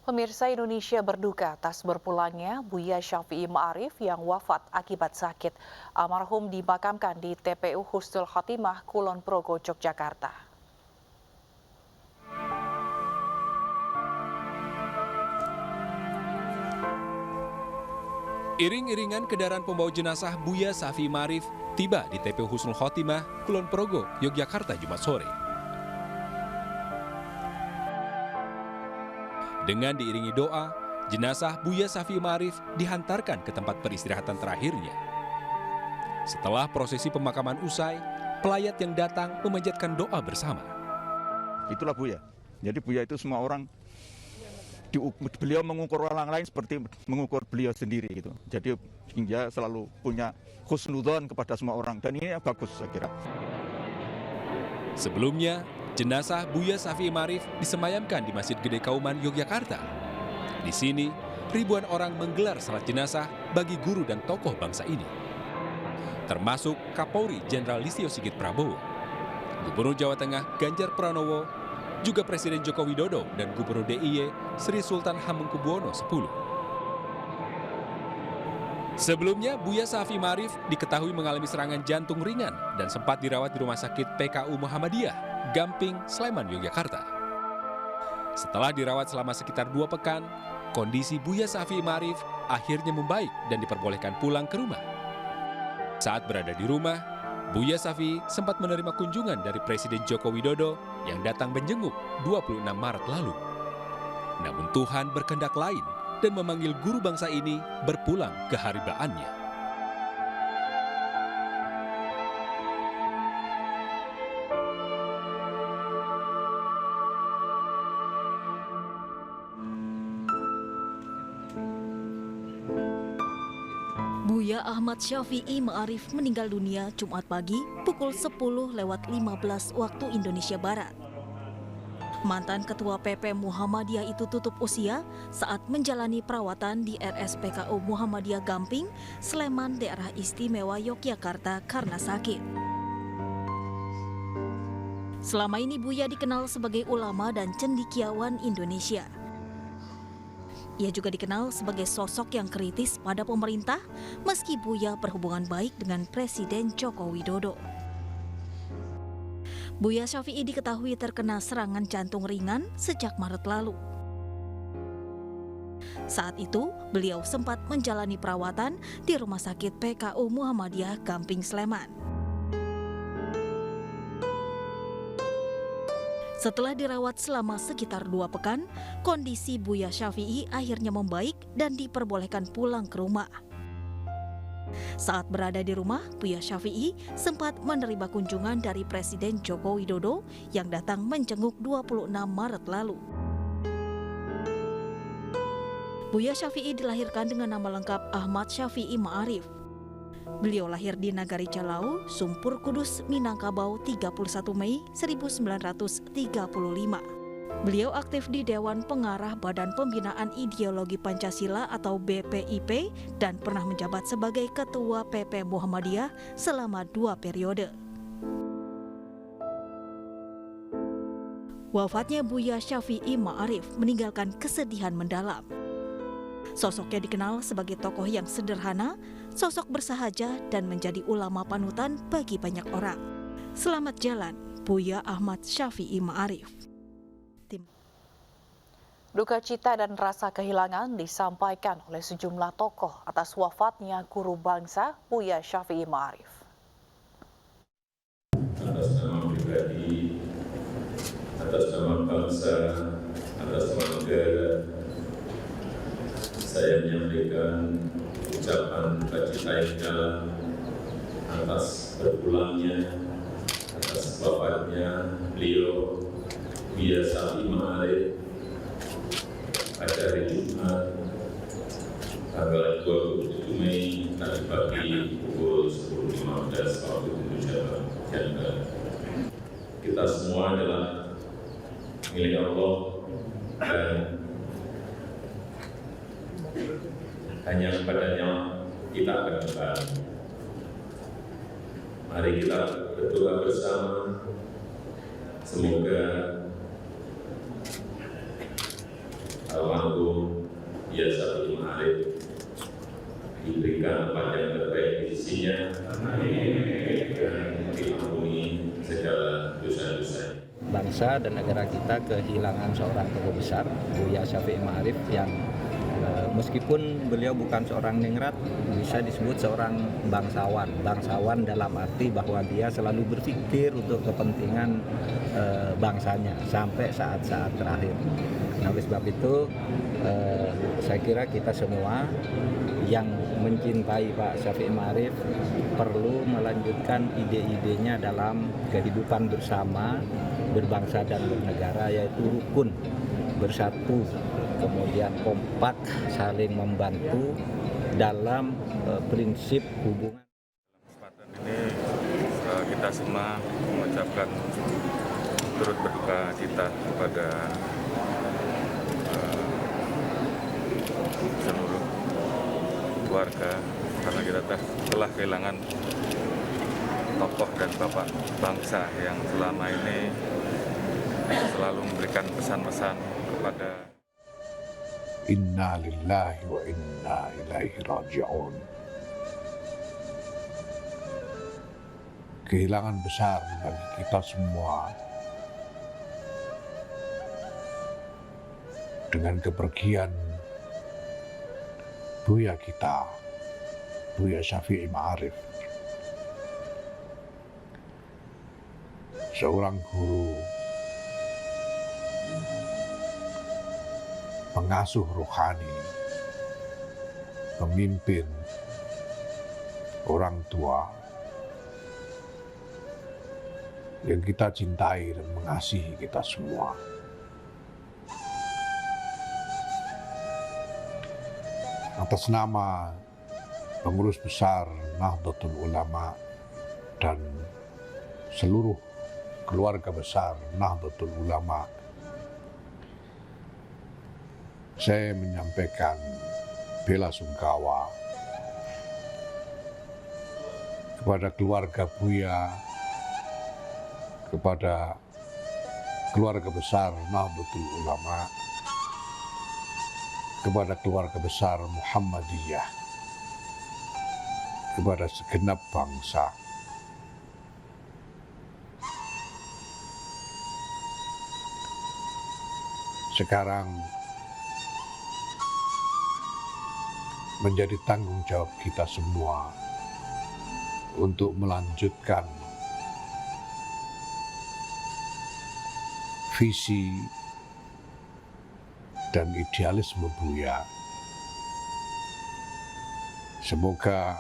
Pemirsa, Indonesia berduka atas berpulangnya Buya Syafi'i Ma'arif yang wafat akibat sakit. Almarhum dimakamkan di TPU Husnul Khotimah, Kulon Progo, Yogyakarta. Iring-iringan kendaraan pembawa jenazah Buya Syafi'i Ma'arif tiba di TPU Husnul Khotimah, Kulon Progo, Yogyakarta, Jumat sore. Dengan diiringi doa, jenazah Buya Syafi'i Ma'arif dihantarkan ke tempat peristirahatan terakhirnya. Setelah prosesi pemakaman usai, pelayat yang datang memanjatkan doa bersama. Itulah Buya. Jadi Buya itu semua orang, beliau mengukur orang lain seperti mengukur beliau sendiri gitu. Jadi dia selalu punya husnudzon kepada semua orang, dan ini bagus saya kira. Sebelumnya, jenazah Buya Syafi'i Ma'arif disemayamkan di Masjid Gede Kauman, Yogyakarta. Di sini, ribuan orang menggelar salat jenazah bagi guru dan tokoh bangsa ini. Termasuk Kapolri Jenderal Listio Sigit Prabowo, Gubernur Jawa Tengah Ganjar Pranowo, juga Presiden Joko Widodo dan Gubernur DIY Sri Sultan Hamengkubuwono X. Sebelumnya, Buya Syafi'i Ma'arif diketahui mengalami serangan jantung ringan dan sempat dirawat di Rumah Sakit PKU Muhammadiyah, Gamping, Sleman, Yogyakarta. Setelah dirawat selama sekitar 2 pekan, kondisi Buya Syafi'i Ma'arif akhirnya membaik dan diperbolehkan pulang ke rumah. Saat berada di rumah, Buya Syafi'i sempat menerima kunjungan dari Presiden Joko Widodo yang datang menjenguk 26 Maret lalu. Namun Tuhan berkehendak lain dan memanggil guru bangsa ini berpulang ke haribaannya. Buya Ahmad Syafi'i Ma'arif meninggal dunia Jumat pagi pukul 10:15 waktu Indonesia Barat. Mantan Ketua PP Muhammadiyah itu tutup usia saat menjalani perawatan di RSPKU Muhammadiyah Gamping, Sleman, Daerah Istimewa Yogyakarta karena sakit. Selama ini Buya dikenal sebagai ulama dan cendekiawan Indonesia. Ia juga dikenal sebagai sosok yang kritis pada pemerintah meski Buya berhubungan baik dengan Presiden Joko Widodo. Buya Syafi'i diketahui terkena serangan jantung ringan sejak Maret lalu. Saat itu, beliau sempat menjalani perawatan di Rumah Sakit PKU Muhammadiyah Gamping, Sleman. Setelah dirawat selama sekitar 2 pekan, kondisi Buya Syafi'i akhirnya membaik dan diperbolehkan pulang ke rumah. Saat berada di rumah, Buya Syafi'i sempat menerima kunjungan dari Presiden Joko Widodo yang datang menjenguk 26 Maret lalu. Buya Syafi'i dilahirkan dengan nama lengkap Ahmad Syafi'i Ma'arif. Beliau lahir di Nagari Calau, Sumpur Kudus, Minangkabau 31 Mei 1935. Beliau aktif di Dewan Pengarah Badan Pembinaan Ideologi Pancasila atau BPIP dan pernah menjabat sebagai Ketua PP Muhammadiyah selama 2 periode. Wafatnya Buya Syafi'i Ma'arif meninggalkan kesedihan mendalam. Sosoknya dikenal sebagai tokoh yang sederhana, sosok bersahaja dan menjadi ulama panutan bagi banyak orang. Selamat jalan, Buya Ahmad Syafi'i Ma'arif. Duka cita dan rasa kehilangan disampaikan oleh sejumlah tokoh atas wafatnya guru bangsa Buya Syafi'i Ma'arif. Atas nama pribadi, atas nama bangsa, atas nama negara, saya menyampaikan ucapan duka cita yang dalam atas berpulangnya, atas wafatnya beliau Buya Syafi'i Ma'arif pada hari Jumat tanggal 27 Mei tadi pagi pukul 10.15 waktu Indonesia Barat. Kita semua adalah milik Allah dan hanya kepadanya kita akan kembali. Mari kita berdoa bersama, semoga Almarhum Buya Syafi'i Ma'arif diberikan tempat yang terbaik di sisinya dan diampuni segala dosa-dosanya. Bangsa dan negara kita kehilangan seorang tokoh besar, Buya Syafi'i Ma'arif, yang meskipun beliau bukan seorang ningrat, bisa disebut seorang bangsawan. Bangsawan dalam arti bahwa dia selalu berpikir untuk kepentingan bangsanya sampai saat-saat terakhir. Nah, oleh sebab itu saya kira kita semua yang mencintai Pak Syafi'i Ma'arif perlu melanjutkan ide-idenya dalam kehidupan bersama, berbangsa dan bernegara, yaitu rukun, bersatu, kemudian kompak, saling membantu dalam prinsip hubungan. Kesempatan ini kita semua mengucapkan turut berduka cita kepada seluruh keluarga, karena kita telah kehilangan tokoh dan bapak bangsa yang selama ini selalu memberikan pesan-pesan kepada. Inna lillahi wa inna ilaihi raji'un. Kehilangan besar bagi kita semua dengan kepergian Buya kita, Buya Syafi'i Ma'arif. Seorang guru, pengasuh rohani, pemimpin, orang tua yang kita cintai dan mengasihi kita semua. Atas nama pengurus besar Nahdlatul Ulama dan seluruh keluarga besar Nahdlatul Ulama, saya menyampaikan bela sungkawa kepada keluarga Buya, kepada keluarga besar Nahdlatul Ulama, kepada keluarga besar Muhammadiyah, kepada segenap bangsa. Sekarang menjadi tanggung jawab kita semua untuk melanjutkan visi dan idealisme Buya. Semoga